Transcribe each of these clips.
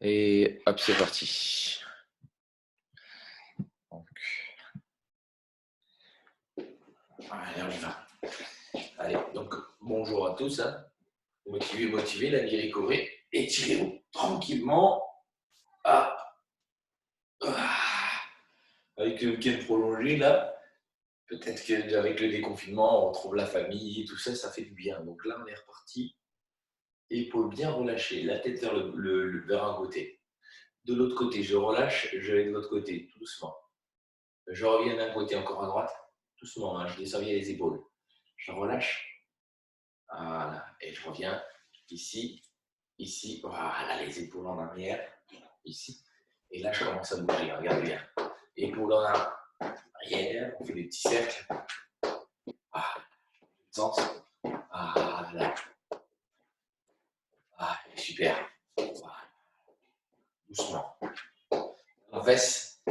Et hop, c'est parti. Donc, allez, on y va. Allez, donc bonjour à tous. Hein. Motivé, la Guéricorée. Étirez-vous tranquillement. Ah, ah. Avec le week-end prolongé, là, peut-être qu'avec le déconfinement, on retrouve la famille et tout ça, ça fait du bien. Donc là, on est reparti. Épaules bien relâchées, la tête vers un côté. De l'autre côté, je relâche, je vais de l'autre côté, tout doucement. Je reviens d'un côté encore à droite, doucement, hein, je descends bien les épaules. Je relâche, voilà, et je reviens ici, ici, voilà, les épaules en arrière, ici. Et là, je commence à bouger, regardez bien. Épaules en arrière, on fait des petits cercles. Ah, sens. Ah, là. Ah, super. Voilà. Doucement. On baisse.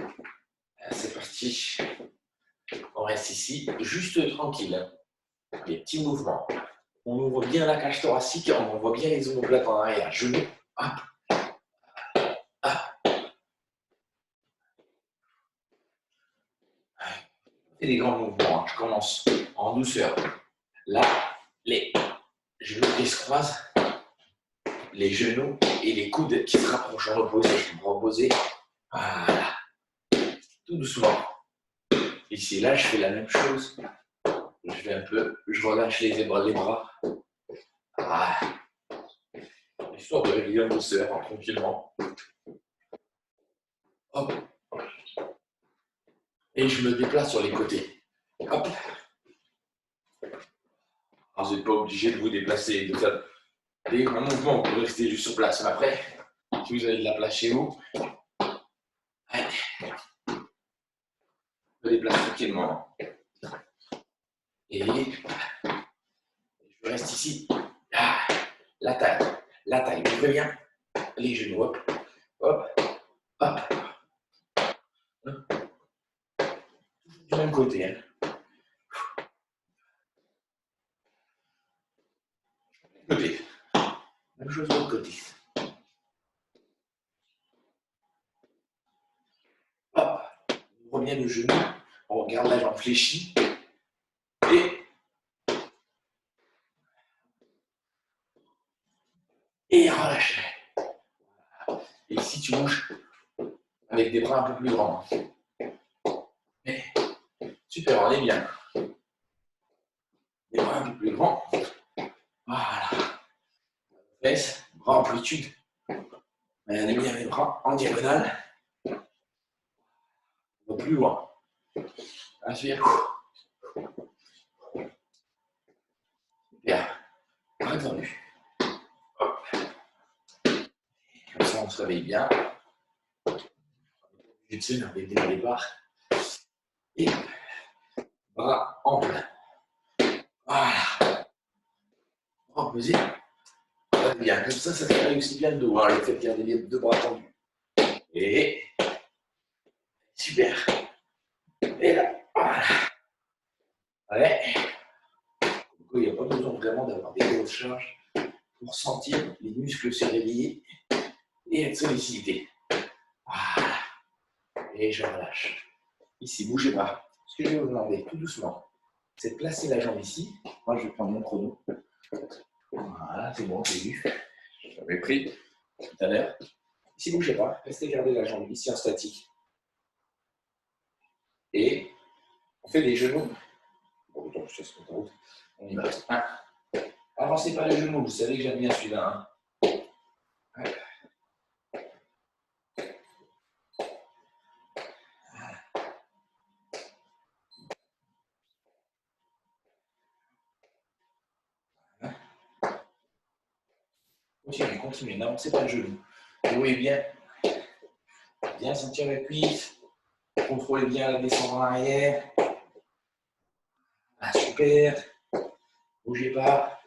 C'est parti. On reste ici, juste tranquille. Hein. Des petits mouvements. On ouvre bien la cage thoracique, on voit bien les omoplates en arrière. Genoux, hop, hop. Et des grands mouvements. Hein. Je commence en douceur. Là, les genoux qui se croisent, les genoux et les coudes qui se rapprochent en opposé. Reposer. Voilà. Tout doucement. Ici, là, je fais la même chose. Je fais un peu, je relâche les bras. Voilà. Histoire de réveiller en douceur, tranquillement. Hop. Et je me déplace sur les côtés. Hop. Alors, vous n'êtes pas obligé de vous déplacer, de faire des grands mouvements, vous pouvez rester juste sur place. Mais après, si vous avez de la place chez vous, allez, je me déplace tranquillement. Et je reste ici. La taille, ouvrez bien. Les genoux, hop, hop, hop. Du même côté. Hein. Côté. Même chose de l'autre côté. Hop. On revient le genou. On regarde la jambe fléchie. Et relâche. Et ici, tu bouges avec des bras un peu plus grands. Et super, on est bien. Des bras un peu plus grands. Voilà. Baisse, bras amplitude. Regardez bien mes bras en diagonale. On va plus loin. Inspire. Bien. Bras tendus. Comme ça, on se réveille bien. Je tire avec des départ. Et bras amples. Voilà. Reposer. Bien. Comme ça travaille aussi bien le dos. Hein, le fait de garder les deux bras tendus. Et super. Et là. Voilà. Ouais. Il n'y a pas besoin vraiment d'avoir des grosses charges pour sentir les muscles se réveiller et être sollicités. Voilà. Et je relâche. Ici, bougez pas. Ce que je vais vous demander, tout doucement, c'est de placer la jambe ici. Moi, je vais prendre mon chrono. Voilà, c'est bon, j'ai vu. J'avais pris tout à l'heure. Ici, bougez pas. Restez garder la jambe ici en statique. Et on fait des genoux. Bon, donc, je sais ce qu'on route. On y va. Avancez pas les genoux. Vous savez que j'aime bien celui-là. Hein. Continuez, n'avancez pas le genou. Jouez bien. Bien sentir la cuisse. Contrôlez bien la descente en arrière. Ah, super. Bougez pas.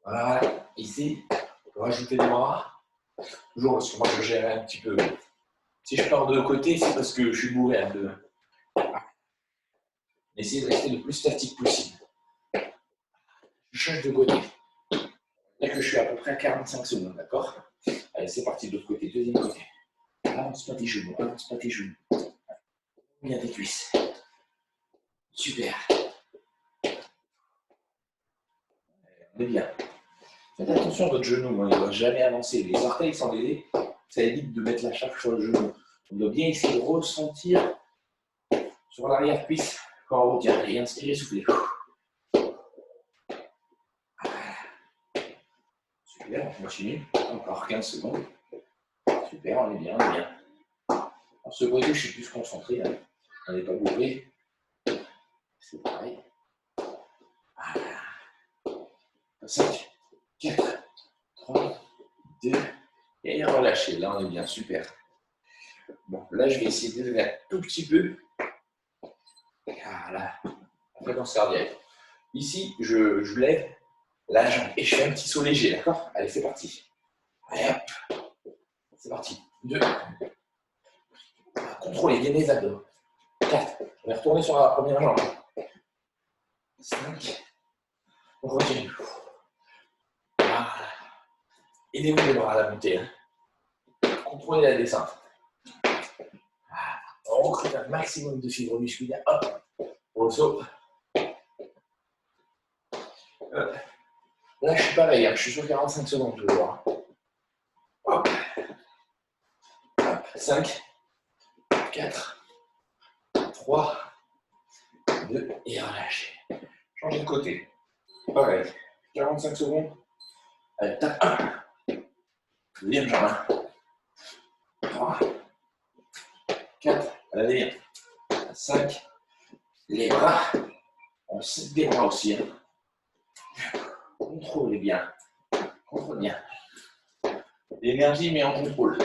Voilà. Ici, rajoutez les bras. Toujours parce que moi je gère un petit peu. Si je pars de côté, c'est parce que je suis bourré un peu. Essayez de rester le plus statique possible. Je change de côté. Et que je suis à peu près à 45 secondes, d'accord? Allez, c'est parti de l'autre côté, deuxième côté. Avance pas tes genoux, avance pas tes genoux. Bien tes cuisses. Super. On est bien. Faites attention à votre genou, hein, il ne doit jamais avancer. Les orteils sans l'aider, ça évite de mettre la charge sur le genou. On doit bien essayer de ressentir sur l'arrière-cuisse quand on retient. Et inspirez, soufflez. Super, on continue. Encore 15 secondes. Super, on est bien, on est bien. Alors, ce côté, je suis plus concentré. Hein. On n'est pas bourré. C'est pareil. Voilà. 5, 4, 3, 2, et relâchez. Là, on est bien, super. Bon, là, je vais essayer de lever un tout petit peu. Voilà. Fréquence cardiaque. Ici, je lève la jambe et je fais un petit saut léger, d'accord? Allez, c'est parti. Allez, hop. C'est parti. 2. Contrôlez bien les abdos. 4. On va retourner sur la première jambe. 5. On continue. Voilà. Aidez-vous les bras à la montée. Hein. Contrôlez la descente. Voilà. On recrute un maximum de fibres musculaires. Hop. Pour le saut. Là, je suis pareil. Hein. Je suis sur 45 secondes toujours. Hein. Hop. Hop. 5. 4. 3. 2. Et relâchez. Changez de côté. Pareil. 45 secondes. Allez, tape 1. Deuxième jambe. 3. 4. Allez, bien. 5. Les bras. On serre des bras aussi. Hein. Contrôlez bien. Contrôle bien. L'énergie, mais en contrôle.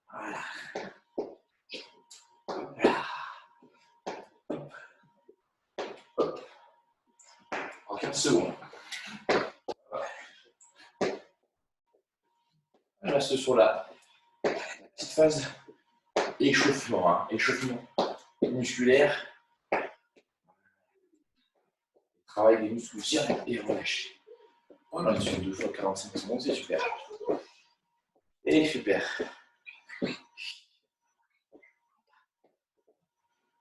Voilà. Voilà. Hop. En 15 secondes. Je reste sur la petite phase échauffement. Hein. Échauffement musculaire. Travail des muscles serrés et relâché. Voilà, sur 2 fois 45 secondes, c'est super. Et super.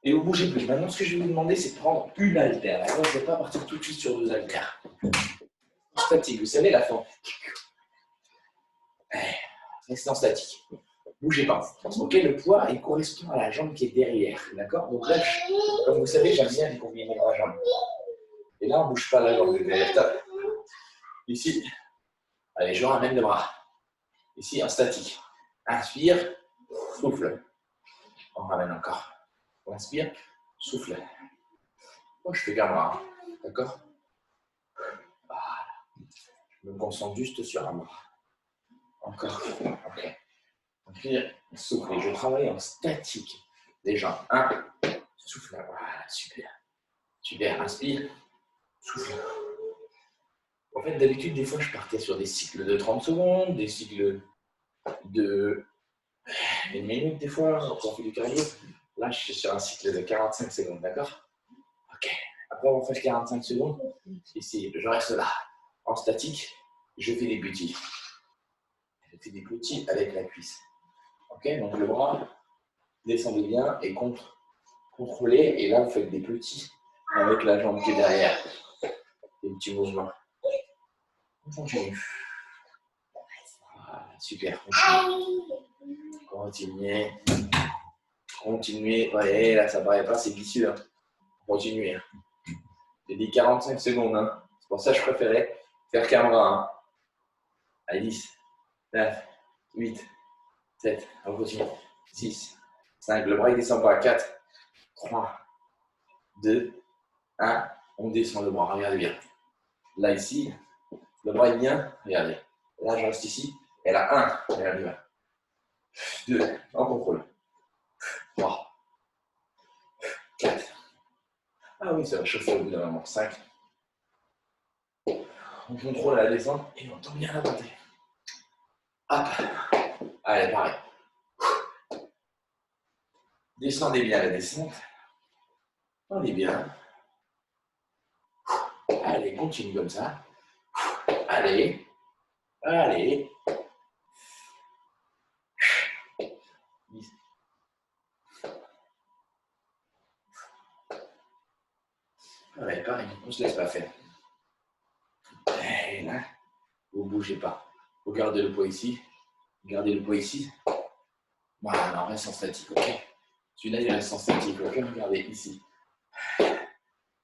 Et vous bougez plus. Maintenant, ce que je vais vous demander, c'est de prendre une haltère. D'accord, je ne vais pas partir tout de suite sur 2 haltères. Statique, vous savez, la forme. Restez en statique. Bougez pas. Ok, le poids, il correspond à la jambe qui est derrière. D'accord? Donc là, comme vous savez, j'aime bien les combiner dans la jambe. Et là, on ne bouge pas la jambe de derrière. Top. Ici, allez, je ramène le bras. Ici, en statique. Inspire, souffle. On ramène encore. On inspire, souffle. Moi, je fais qu'un bras. D'accord? Voilà. Je me concentre juste sur un bras. Encore. Ok. Inspire, souffle. Et je travaille en statique. Les jambes. 1. Souffle. Voilà, super. Super. Inspire, souffle. En fait, d'habitude, des fois, je partais sur des cycles de 30 secondes, des cycles de 1 minute, des fois, quand on fait du cardio. Là, je suis sur un cycle de 45 secondes, d'accord? Ok. Après, on fait 45 secondes. Ici, je reste là, en statique. Je fais des petits. Je fais des petits avec la cuisse. Ok? Donc, le bras, descendez bien et contrôlez. Et là, vous faites des petits avec la jambe qui est derrière. Des petits mouvements. On continue. Voilà, super. Continuez. Continuez. Ouais, là, ça ne paraît pas, c'est vicieux. Hein. Continuez. Hein. J'ai dit 45 secondes. Hein. C'est pour ça que je préférais faire qu'un bras. Hein. Allez, 10, 9, 8, 7. On continue. 6, 5. Le bras, il descend pas. 4, 3, 2, 1. On descend le bras. Regardez bien. Là, ici, le bras, il vient. Regardez. Là, je reste ici. Et là, 1. Regardez bien. 2. En contrôle. 3, 4. Ah oui, ça va chauffer au bout d'un moment. 5. On contrôle la descente et on tombe bien la montée. Hop. Allez, pareil. Descendez bien la descente. On est bien. Allez, continue comme ça. Allez, allez. Ouais, pareil, on ne se laisse pas faire. Et là, vous ne bougez pas. Vous gardez le poids ici. Gardez le poids ici. Voilà, on reste en statique, ok. Celui-là, il reste en statique, ok. Regardez ici.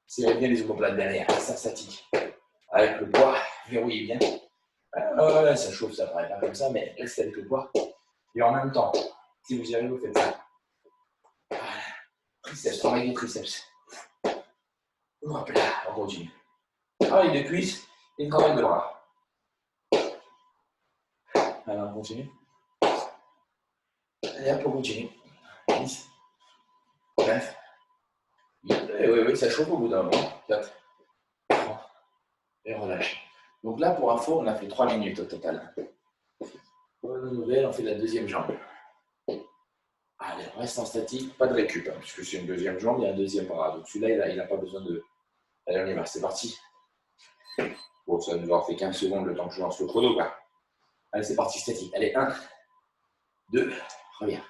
Serrez bien les omoplates derrière, reste en statique. Avec le poids, verrouillez bien. Ouais, ça chauffe, ça paraît pas comme ça, mais restez avec le poids. Et en même temps, si vous y arrivez, vous faites ça. Voilà. Triceps, travaillez les triceps. Hop là, on continue. Travail de cuisse et travail de bras. Alors, on continue. Allez, hop, on continue. 10, 9, 8. Oui, ça chauffe au bout d'un moment. 4, 3, et relâche. Donc là, pour info, on a fait 3 minutes au total. Bonne nouvelle, on fait la deuxième jambe. Allez, on reste en statique, pas de récup, hein, puisque c'est une deuxième jambe et un deuxième bras. Donc celui-là, il n'a pas besoin de... Allez, on y va, c'est parti. Bon, ça nous aura fait 15 secondes le temps que je lance le chrono, quoi. Allez, c'est parti, statique. Allez, 1, 2, reviens.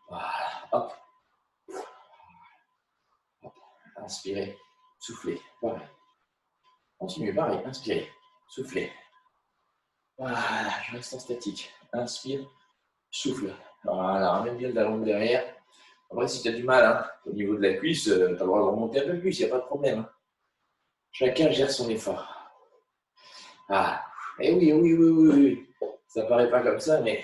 Voilà, hop. Hop. Inspirez, soufflez, pareil. Continuez, pareil, inspirez, soufflez. Voilà, je reste en statique. Inspire, souffle. Voilà, ramène bien le talon derrière. Après, si tu as du mal hein, au niveau de la cuisse, tu as le droit de remonter un peu plus, il n'y a pas de problème. Hein. Chacun gère son effort. Ah, et oui. Ça paraît pas comme ça, mais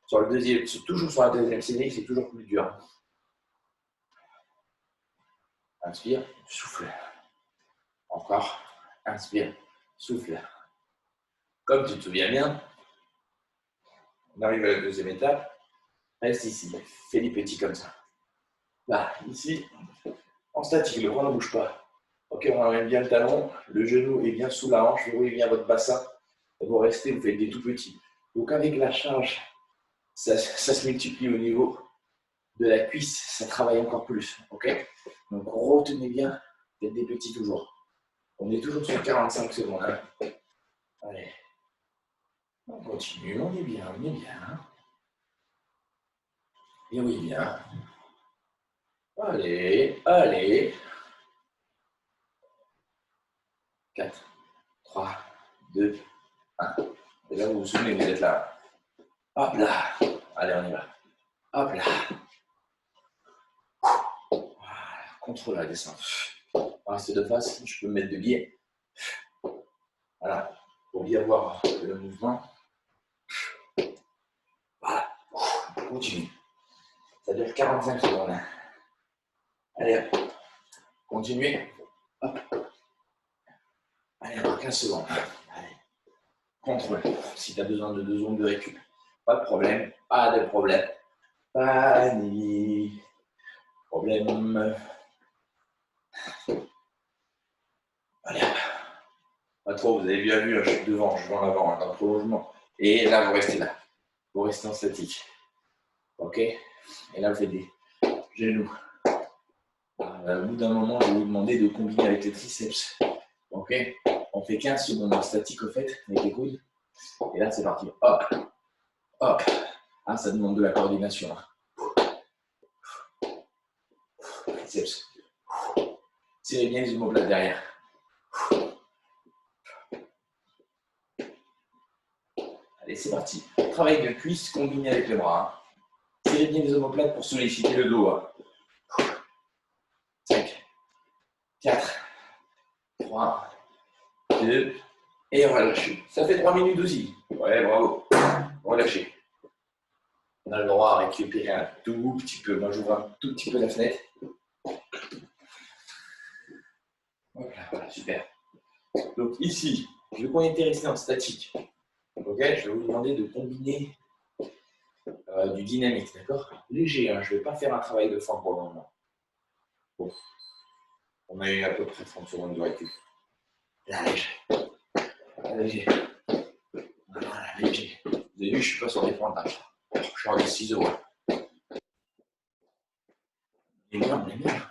sur le deuxième, toujours sur la deuxième série, c'est toujours plus dur. Inspire, souffle. Encore. Inspire, souffle. Comme tu te souviens bien, on arrive à la deuxième étape. Reste ici. Fais des petits comme ça. Là, ici, en statique, le bras ne bouge pas. Ok, on ramène bien le talon, le genou est bien sous la hanche, verrouillez bien votre bassin. Vous restez, vous faites des tout petits. Donc avec la charge, ça se multiplie au niveau de la cuisse, ça travaille encore plus. Ok. Donc retenez bien, faites des petits toujours. On est toujours sur 45 secondes. Hein. Allez. On continue, on est bien. Et oui, bien. Allez. 4, 3, 2, 1. Et là, vous vous souvenez, vous êtes là. Hop là. Allez, on y va. Hop là. Voilà. Contrôle la descente. On reste de face, je peux me mettre de biais. Voilà. Pour bien voir le mouvement. Voilà. Continue. Ça dure 45 secondes. Allez, hop. Continuez. Hop. Allez, encore 15 secondes. Allez. Contrôle. Si tu as besoin de 2 secondes de récup, pas de problème. Pas de problème. Pas de problème. Allez. Pas trop, vous avez bien vu, je suis devant, je vais en avant, dans le prolongement. Et là, vous restez là. Vous restez en statique. Ok. Et là, vous faites des genoux. Au bout d'un moment, je vais vous demander de combiner avec les triceps. Ok. On fait 15 secondes en statique, au fait, avec les coudes. Et là, c'est parti. Hop. Hop. Ah, ça demande de la coordination. Triceps. Serrez bien les omoplates derrière. Allez, c'est parti. Travail de cuisse combiné avec les bras. Serrez bien les omoplates pour solliciter le dos. 5, 4, 3, 2, et relâchez. Ça fait 3 minutes aussi. Ouais, bravo. Relâchez. On a le droit à récupérer un tout petit peu. Moi, j'ouvre un tout petit peu la fenêtre. Voilà, super. Donc ici, vu qu'on était resté en statique, okay, je vais vous demander de combiner du dynamique, d'accord? Léger, hein, je ne vais pas faire un travail de forme pour le moment. Bon. On a eu à peu près 30 secondes de récup. Là, léger. Voilà, léger. Vous avez vu, je ne suis pas sur des pointages. Je suis sur des ciseaux. Et bien, on est bien.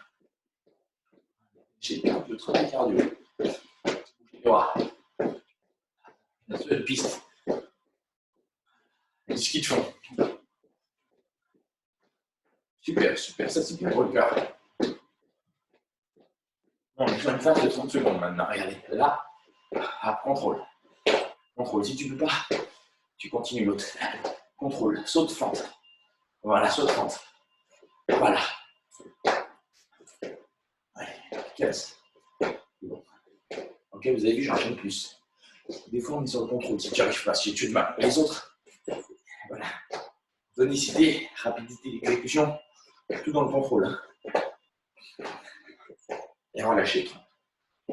J'ai un peu de travail cardio. sur une piste. Du ski de fond. Super, super, ça c'est bien pour le cœur. On est sur une phase de 30 secondes maintenant. Regardez, là, contrôle. Contrôle. Si tu ne peux pas, tu continues l'autre. Contrôle, saute, fente. Voilà, saute, fente. Voilà. Allez, 15. Bon. Ok, vous avez vu, j'enchaîne plus. Des fois, on est sur le contrôle. Si tu n'arrives pas, si tu es de mal. Les autres, voilà. Tonicité, rapidité d'exécution, tout dans le contrôle. Et relâchez.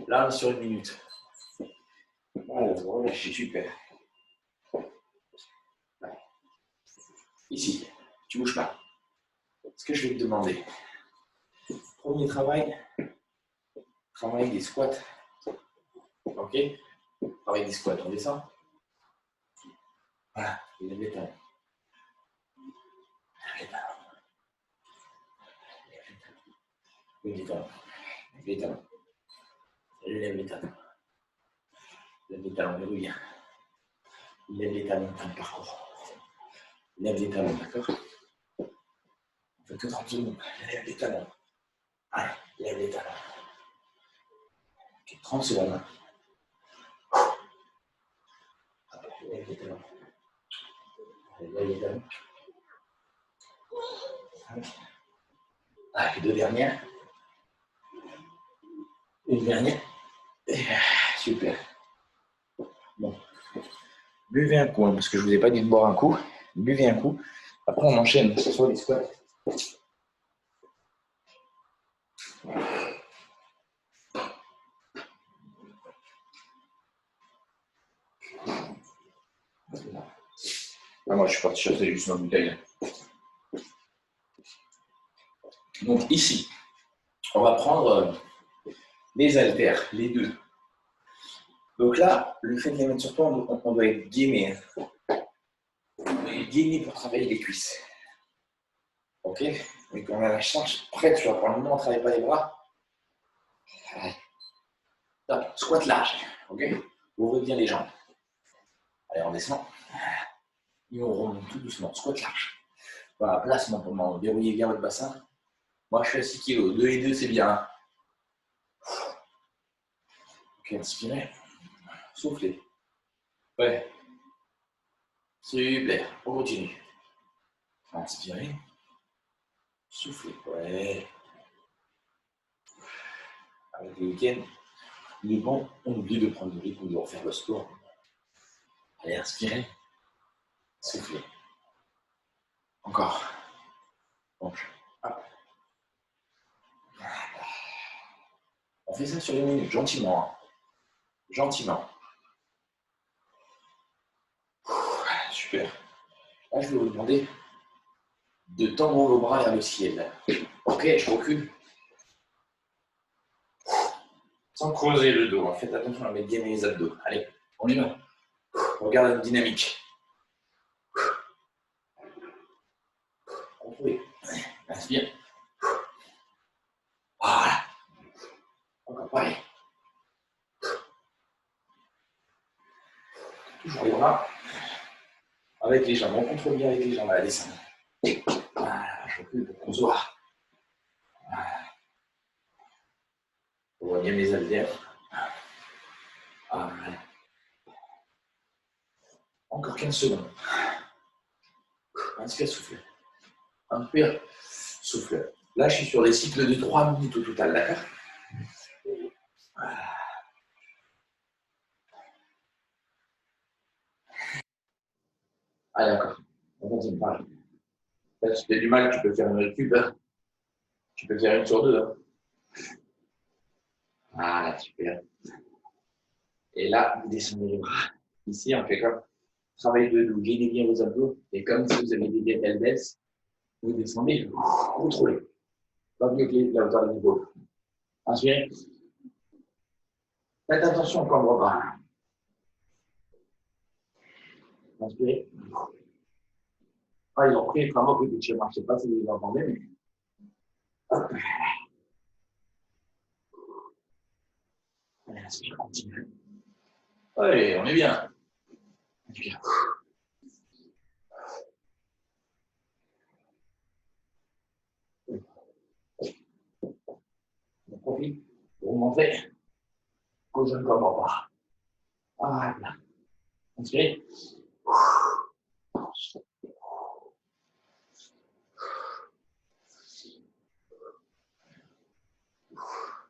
Là, on est sur 1 minute. Allez, relâchez, super. Ici, tu ne bouges pas. Ce que je vais te demander, premier travail des squats. Ok? Travail des squats, on descend. Voilà, il lève les talons. Lève les talons. Lève les talons. Lève les talons. Lève les talons, verrouille. Lève les talons dans le parcours. Lève les talons, d'accord? On fait que 30 secondes. Lève les talons. Allez, lève les talons. Okay, 30 secondes. Lève les talons. Lève les talons. Allez, 2 dernières. Une dernière. Super. Bon. Buvez un coup, hein, parce que je ne vous ai pas dit de boire un coup. Buvez un coup. Après, on enchaîne, que ce soit les squats. Ah, moi, je suis parti chercher juste ma bouteille. Donc, ici, on va prendre les haltères, les deux. Donc là, le fait de les mettre sur toi, on doit être gainé. On doit être gainé pour travailler les cuisses. Ok? Et quand on a la charge prête, tu vas prendre le moment, on ne travaille pas les bras. Allez. Top. Squat large. Ok? Ouvrez bien les jambes. Allez, on descend. Et on remonte tout doucement. Squat large. Voilà, placement pour le moment. Verrouillez bien votre bassin. Moi, je suis à 6 kg. 2 et 2, c'est bien. Ok, inspirez. Soufflez. Ouais. Super. On continue. Inspirez. Soufflez. Ouais. Avec le week-end, il est bon, on oublie de prendre le rythme, de refaire le sport. Allez, inspirez. Soufflez. Encore. Donc, hop. On fait ça sur 1 minute, gentiment. Hein. Gentiment. Super. Là, je vais vous demander de tendre vos bras vers le ciel. Ok, je recule. Sans creuser le dos. Faites attention à mettre bien les abdos. Allez, on y va. Regarde la dynamique. Contrôlez. Inspire. Voilà. Encore pareil. Toujours les bras. Avec les jambes. On contrôle bien avec les jambes à la descente. Voilà, je recule pour qu'on se voit. Voilà. On voit bien mes haltères. Voilà. Encore 15 secondes. Inspire, souffle. Inspire, souffle. Là, je suis sur des cycles de 3 minutes au total, d'accord? Ah, d'accord. On continue pareil. Là, si tu as du mal, tu peux faire une récup. Hein. Tu peux faire une sur deux. Hein. Voilà, super. Et là, vous descendez les bras. Ici, on fait comme travail de dos. Gainez bien vos abdos. Et comme si vous avez des kettlebells, vous descendez, vous contrôlez. Pas mieux que la hauteur des épaules. Inspirez. Faites attention au cambre bras. Inspirez. Ah, ils ont pris vraiment que je ne sais pas si vous entendez, mais. Hop. Allez, inspire, continue. Allez, on est bien. Inspire. On profite pour vous montrer que je ne comprends pas. Voilà. Inspirez.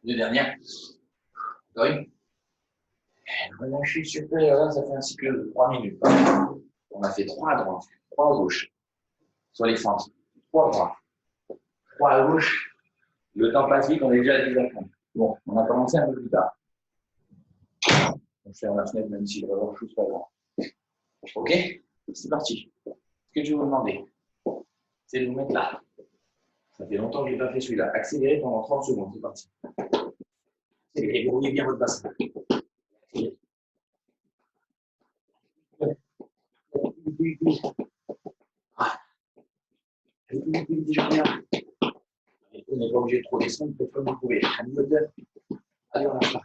Deux dernières. Oui. Relâchez, super. Là, ça fait un cycle de 3 minutes. On a fait 3 à droite, 3 à gauche. Sur les fentes. 3 à droite, 3 à gauche. Le temps passe vite, on est déjà à 10h30. Bon, on a commencé un peu plus tard. On ferme la fenêtre, même si le revanche chose pas grand. Ok, c'est parti. Ce que je vais vous demander, c'est de vous mettre là. Ça fait longtemps que je n'ai pas fait celui-là. Accélérez pendant 30 secondes. C'est parti. Accélérez, verrouillez bien votre bassin. Vous n'êtes pas obligé de trop descendre, peut-être comme vous pouvez. Un niveau de. Allez, on lâche là.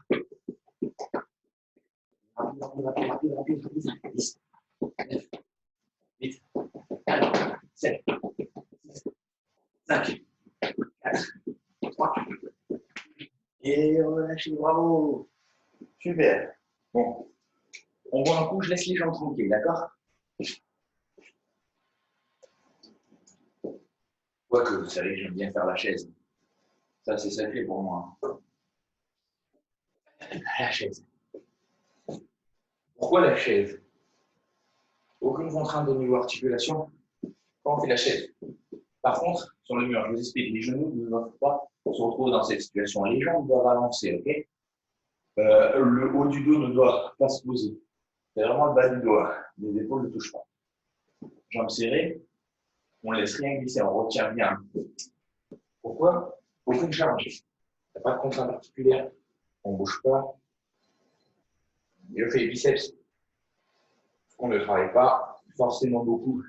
Rapide. 10, 9, 8, 4, 7, 6, 5, 4, 3. Et relâchez, bravo. Super. Bon. On voit un coup, je laisse les jambes tranquilles, d'accord? Quoique, vous savez, j'aime bien faire la chaise. Ça, c'est sacré pour moi. La chaise. Pourquoi la chaise? Aucune contrainte de niveau articulation quand on fait la chaise. Par contre, sur le mur, je vous explique, les genoux ne doivent pas se retrouver dans cette situation. Les jambes doivent avancer, ok? Le haut du dos ne doit pas se poser. C'est vraiment le bas du dos. Les épaules ne touchent pas. Jambes serrées, on ne laisse rien glisser, on retient bien. Pourquoi? Aucune charge. Il n'y a pas de contrainte articulaire. On ne bouge pas. Je fais les biceps. On ne travaille pas forcément beaucoup.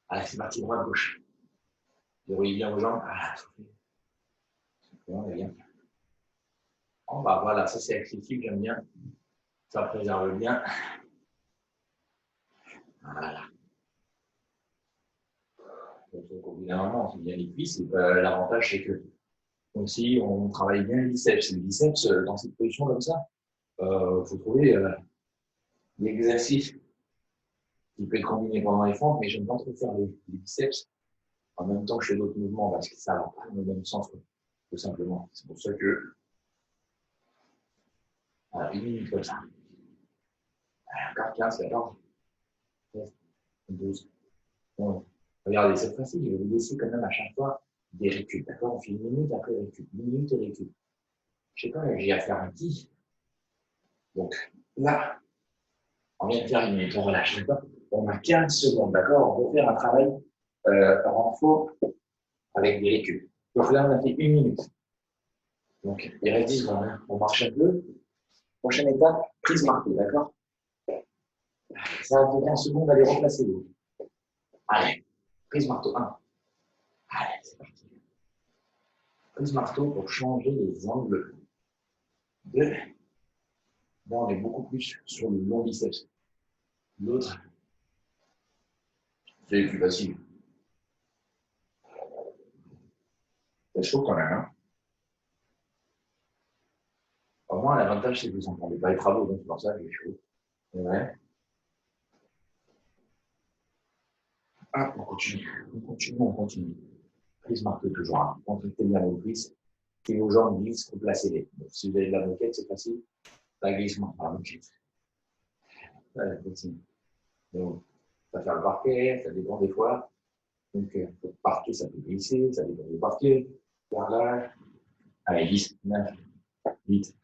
Allez, c'est parti, droite-gauche. Déroulez bien vos jambes. Ah, bien. Oh, bah voilà, ça c'est accessible, j'aime bien. Ça préserve bien. Voilà. Donc, au bout d'un moment, on fait bien les cuisses. L'avantage, c'est que aussi, on travaille bien les biceps. Les biceps, dans cette position comme ça, il faut trouver l'exercice qui peut être combiné pendant les fentes, mais j'aime pas trop faire les biceps en même temps que je fais d'autres mouvements parce que ça va pas dans le même sens, tout simplement. C'est pour ça que, voilà, 1 minute comme ça. Encore 15, 14, 13, 12. Bon, regardez, c'est facile, je vais vous laisser quand même à chaque fois des récup, d'accord? On fait 1 minute après récup, 1 minute et récup. Je sais pas, j'ai à faire un petit. Donc là, on vient de faire 1 minute, on relâche, d'accord? On a 15 secondes, d'accord? On peut faire un travail renfort avec des récup. Donc là, on a fait 1 minute. Donc, il reste 10 secondes. Hein. On marche un peu. Prochaine étape, prise marteau, d'accord? Ça va faire 15 secondes d'aller remplacer l'autre. Allez, prise marteau 1. Allez, c'est parti. Prise marteau pour changer les angles. 2. Là, on est beaucoup plus sur le long biceps. L'autre, c'est plus facile. C'est chaud quand même. Hein. Au moins, l'avantage, c'est que vous n'entendez pas les travaux, donc c'est pour ça que j'ai chaud. Ouais. Ah, on continue. Prise marteau toujours. Hein. Contractez bien vos cuisses. Si vos jambes glissent, replacez-les. Donc, si vous avez de la moquette, c'est facile. Pas glissement par la moquette. Voilà, continue. Donc, ça va faire le parquet, ça dépend des fois. Donc, le parquet, ça peut glisser, ça dépend du parquet. Carrelage. Allez, 10, 9, 8,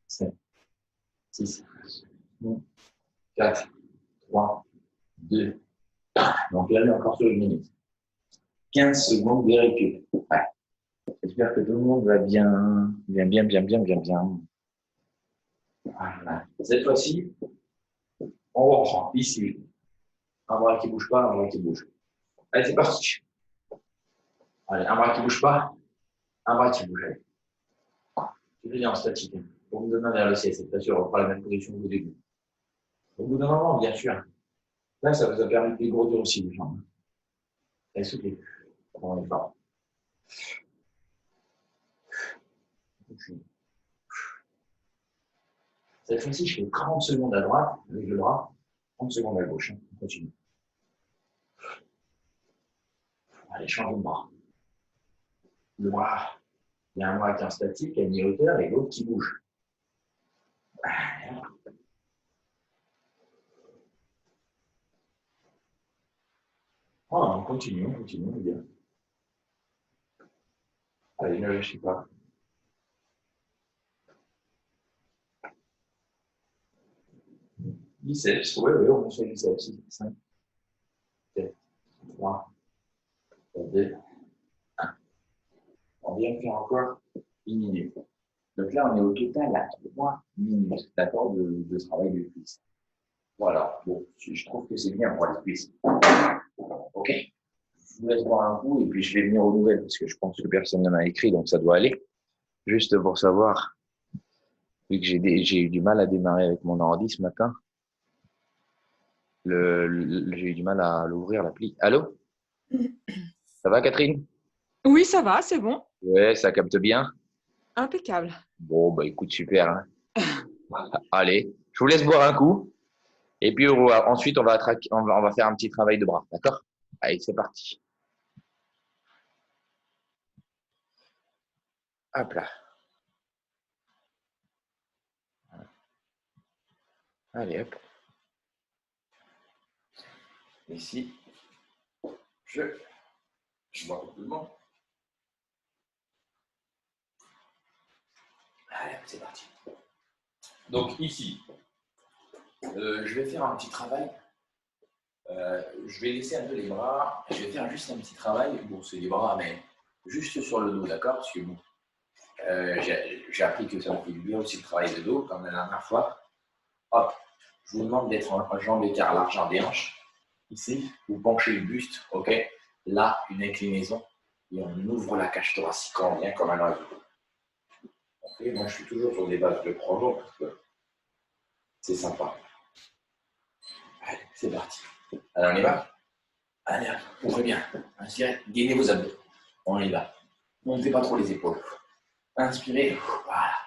7, 6, 4, 3, 2. Donc là, on est encore sur 1 minute. 15 secondes de récup. Ouais. J'espère que tout le monde va bien. Bien. Voilà. Cette fois-ci, on reprend ici. Un bras qui ne bouge pas, un bras qui bouge. Allez, c'est parti. Allez, un bras qui ne bouge pas, un bras qui bouge. Allez. Je vais en statique. Pour vous donner vers le ciel, cette fois-ci, on reprend la même position que au début. Au bout d'un moment, bien sûr, Là, ça vous a permis de dégourdir aussi les jambes. Et soufflez. On est fort. Cette fois-ci, je fais 30 secondes à droite avec le bras, 30 secondes à gauche. On continue. Allez, change de bras. Le bras, il y a un bras qui est en statique, à mi-hauteur, et l'autre qui bouge. Oh, on continue, bien. Allez, ne lâchez pas. Biceps, oui, on fait biceps. 5, 7, 3, 2, 1. On vient de faire encore 1 minute. Donc là, on est au total à 3 minutes, d'accord, de travail de cuisse. Voilà, bon, je trouve que c'est bien pour les cuisses. Ok, je vous laisse boire un coup et puis je vais venir aux nouvelles parce que je pense que personne ne m'a écrit, donc ça doit aller. Juste pour savoir, vu que j'ai eu du mal à démarrer avec mon ordi ce matin, j'ai eu du mal à l'ouvrir l'appli. Allô? Ça va, Catherine? Oui, ça va, c'est bon. Ouais, ça capte bien. Impeccable. Bon, bah écoute, super. Hein. Allez, je vous laisse boire un coup. Et puis ensuite, on va faire un petit travail de bras. D'accord? Allez, c'est parti. Hop là. Allez, hop. Ici, je vois tout le monde. Allez, c'est parti. Donc ici, je vais faire un petit travail. Je vais laisser un peu les bras. Je vais faire juste un petit travail. Bon, c'est les bras, mais juste sur le dos, d'accord? Parce que bon, j'ai appris que ça me fait du bien aussi le travail de dos, comme la dernière fois. Hop, je vous demande d'être en jambe écart largeur des hanches. Ici, vous penchez le buste, ok? Là, une inclinaison. Et on ouvre la cage thoracique, on vient comme un oiseau. Ok, moi, je suis toujours sur des bases de chrono parce que c'est sympa. Allez, c'est parti. Alors, on y va? Allez, ouvrez bien. Inspirez, gainez vos abdos. On y va. Montez pas trop les épaules. Inspirez. Voilà.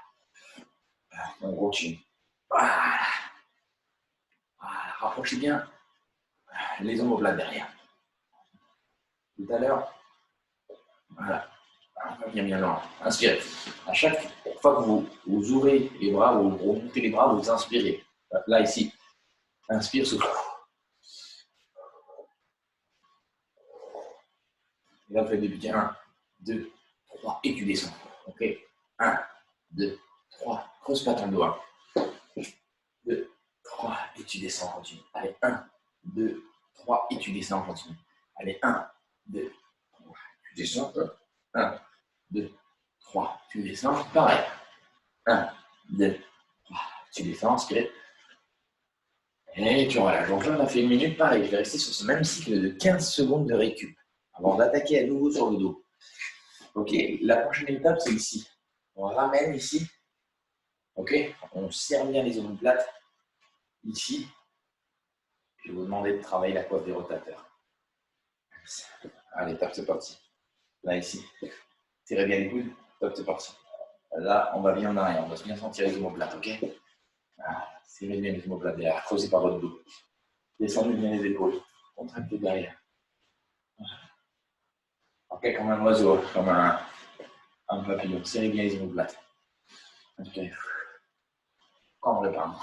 On continue. Voilà. Voilà. Rapprochez bien les omoplates derrière. Tout à l'heure, voilà. Bien lent. Inspirez. À chaque fois que vous ouvrez les bras, vous remontez les bras, vous inspirez. Là, ici. Inspire, souffle. Et là, vous faites des petits 1, 2, 3, et tu descends. Ok? 1, 2, 3, creuse pas ton doigt. 2, 3, et tu descends, continue. Allez, 1, 2, 3, et tu descends, continue. Allez, 1, 2, 3, tu descends. 1, 2, 3, tu descends. Pareil. 1, 2, 3, tu descends, inspirez. Et tu relâches. Donc là, on a fait 1 minute. Pareil, je vais rester sur ce même cycle de 15 secondes de récup avant d'attaquer à nouveau sur le dos. Ok, la prochaine étape, c'est ici. On ramène ici. Ok, on serre bien les omoplates. Ici, je vais vous demander de travailler la coiffe des rotateurs. Allez, top, c'est parti. Là, ici. Tirez bien les coudes. Top, c'est parti. Là, on va bien en arrière. On va bien sentir les omoplates, ok? Serrez bien les omoplates derrière. Creusez par votre dos. Descendez bien les épaules. Contractez derrière. Ok, comme un oiseau, comme un papillon. Serrez bien les omoplates. Inspirez. Comme le pain.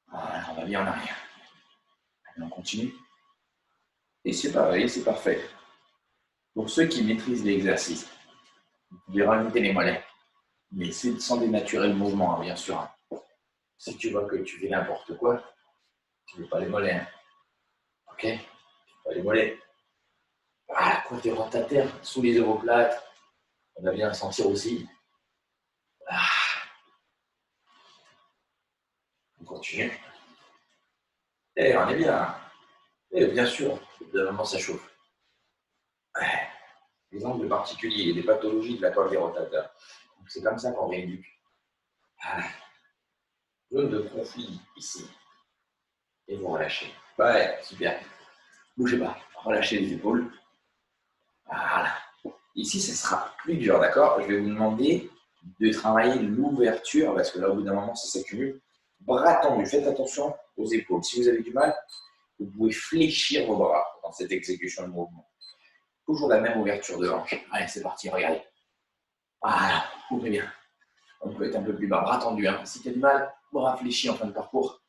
Voilà, on va bien en arrière. Allez, on continue. Et c'est pareil, c'est parfait. Pour ceux qui maîtrisent l'exercice, vous pouvez rajouter les mollets. Mais c'est sans dénaturer le mouvement, bien sûr. Si tu vois que tu fais n'importe quoi, tu ne veux pas les mollets. Hein. Ok? Tu ne veux pas les mollets. Voilà, côté rotataire, sous les omoplates. On va bien sentir aussi. On continue. Et on est bien. Et bien sûr, évidemment, ça chauffe. Les angles particuliers, les pathologies de la coiffe des rotateurs. C'est comme ça qu'on rééduque. Voilà. Zone de conflit ici. Et vous relâchez. Ouais, super. Bougez pas. Relâchez les épaules. Voilà. Ici, ce sera plus dur, d'accord? Je vais vous demander de travailler l'ouverture, parce que là, au bout d'un moment, ça s'accumule. Bras tendus, faites attention aux épaules. Si vous avez du mal, vous pouvez fléchir vos bras dans cette exécution de mouvement. Toujours la même ouverture de hanche. Allez, c'est parti, regardez. Voilà, ouvrez bien. On peut être un peu plus bas, bras tendus. Hein. Si tu as du mal, bras fléchis en fin de parcours.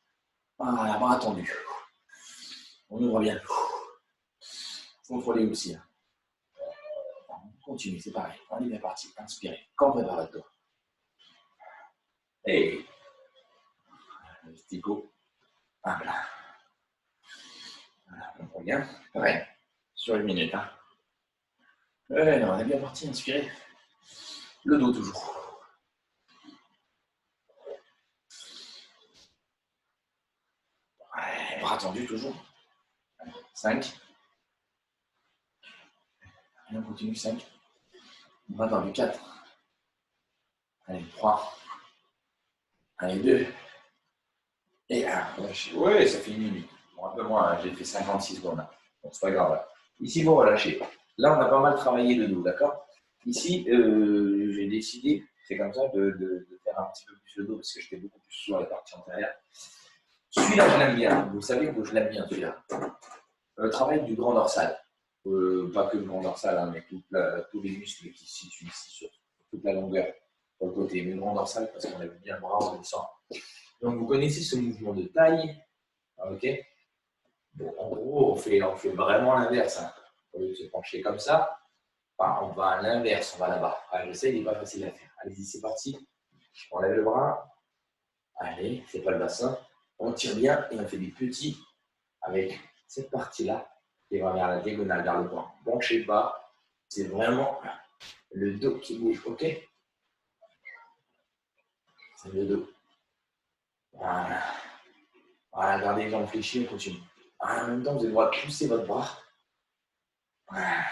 Voilà, bras tendus. On ouvre bien. Contrôlez aussi. Hein. Continue, c'est pareil. On est bien parti. Inspirez. Cambrez vers votre dos. Et le stico. Voilà. Voilà, on revient. Pareil. Sur une minute. Hein. Ouais, on est bien parti. Inspirez. Le dos toujours. Ouais, bras tendus toujours. 5. On continue. 5. Bras tendus. 4. Allez, 3. Allez, 2. Et 1. Ouais, ça fait une minute. Bon, un peu moins, hein. J'ai fait 56 secondes. Bon, c'est pas grave. Ici, vous relâchez. Là, on a pas mal travaillé le dos, d'accord? Ici, j'ai décidé, c'est comme ça, de faire un petit peu plus le dos parce que j'étais beaucoup plus sur la partie antérieure. Celui-là, je l'aime bien. Vous savez que je l'aime bien, celui-là. Le travail du grand dorsal. Pas que le grand dorsal, hein, mais tous les muscles qui se situent ici sur toute la longueur, sur le côté. Mais le grand dorsal, parce qu'on lève bien le bras, on descend. Donc, vous connaissez ce mouvement de taille. Ok. Bon, en gros, on fait vraiment l'inverse. Hein. Au lieu de se pencher comme ça, enfin, on va à l'inverse, on va là-bas. Je sais, il n'est pas facile à faire. Allez-y, c'est parti. On lève le bras. Allez, c'est pas le bassin. On tire bien et on fait des petits avec cette partie-là qui va vers la diagonale, vers le point. Penchez bas. C'est vraiment le dos qui bouge, ok? C'est le dos. Voilà. Voilà, gardez les jambes fléchies, on continue. En même temps, vous allez devoir pousser votre bras. Voilà.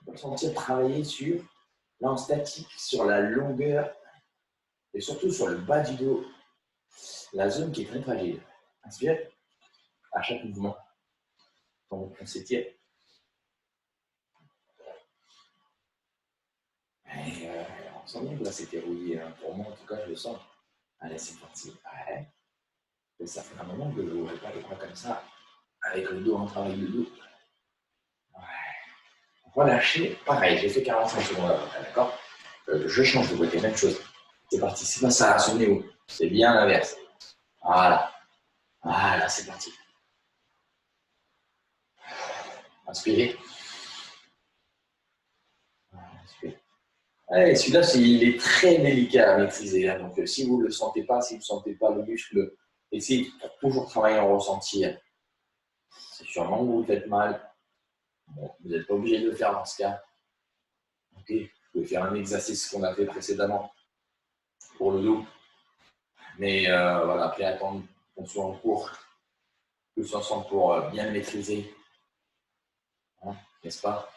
Vous sentir travailler sur, là en statique, sur la longueur et surtout sur le bas du dos, la zone qui est très fragile. Inspirez à chaque mouvement. Quand on s'étire. On sent bien que là c'est rouillé. Hein. Pour moi, en tout cas, je le sens. Allez, c'est parti. Ouais. Et ça fait un moment que je ne n'ouvre pas les bras comme ça, avec le dos en travail de dos. Ouais. Relâchez. Pareil, j'ai fait 45 secondes avant, d'accord? Je change de côté, même chose. C'est parti. C'est pas ça, souvenez-vous. C'est bien l'inverse. Voilà. Voilà, c'est parti. Inspirez. Inspirez. Allez, celui-là, il est très délicat à maîtriser. Hein. Donc, si vous ne le sentez pas, si vous ne sentez pas le muscle, essayez de toujours travailler en ressenti. C'est sûrement que vous vous faites mal. Bon, vous n'êtes pas obligé de le faire dans ce cas. Ok, vous pouvez faire un exercice qu'on a fait précédemment pour le dos. Mais voilà, après, attendre qu'on soit en cours, tous ensemble pour bien le maîtriser. Hein, n'est-ce pas?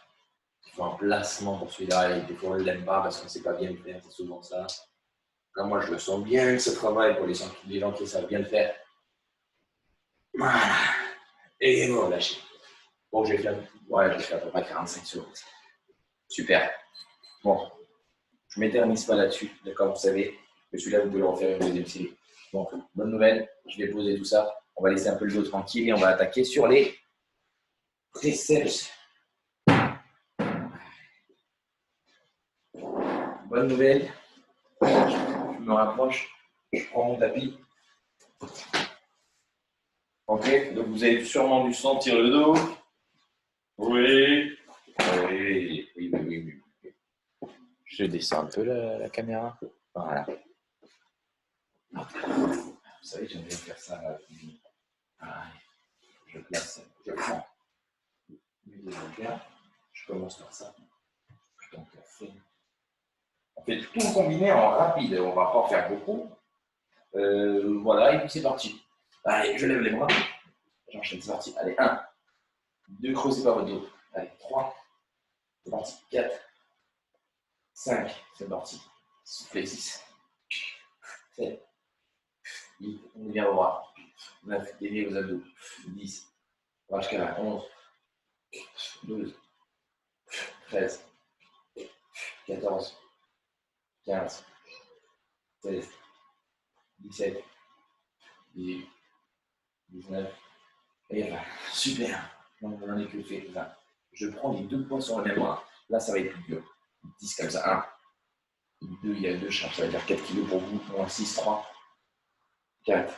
Il faut un placement pour celui-là. Et des fois, on ne l'aime pas parce qu'on ne sait pas bien le faire. C'est souvent ça. Là, moi, je le sens bien, ce travail, pour les gens qui savent bien le faire. Voilà. Et bon, lâchez. Bon, j'ai fait à peu près 45 secondes. Super. Bon, je ne m'éternise pas là-dessus. D'accord, vous savez que celui-là, vous pouvez le refaire une deuxième série. Donc, bonne nouvelle. Je vais poser tout ça. On va laisser un peu le dos tranquille et on va attaquer sur les triceps. Bonne nouvelle. Je me rapproche. Je prends mon tapis. Ok, donc vous avez sûrement dû sentir le dos. Oui. Oui. Je descends un peu la caméra. Voilà. Vous savez, j'aime bien faire ça. Voilà. Je place, je prends mes deux haltères. Je commence par ça. Donc, on fait tout combiné en rapide. On ne va pas en faire beaucoup. Voilà, et puis c'est parti. Allez, je lève les bras. J'enchaîne, c'est parti. Allez, 1, 2, creusez pas votre dos. Allez, 3, c'est parti. 4, 5, c'est parti. Soufflez, 6, 7, 8, on est bien au bras. 9, déliez vos abdos. 10, on va jusqu'à 11, 12, 13, 14, 15, 16, 17, 18, 19, et voilà. Super. Donc, on en est que fait. Là. Je prends les deux points sur le même bras. Là, ça va être plus dur. 10 comme ça. 1, 2, il y a 2 charges. Ça va dire 4 kg pour vous. Moins 6, 3, 4,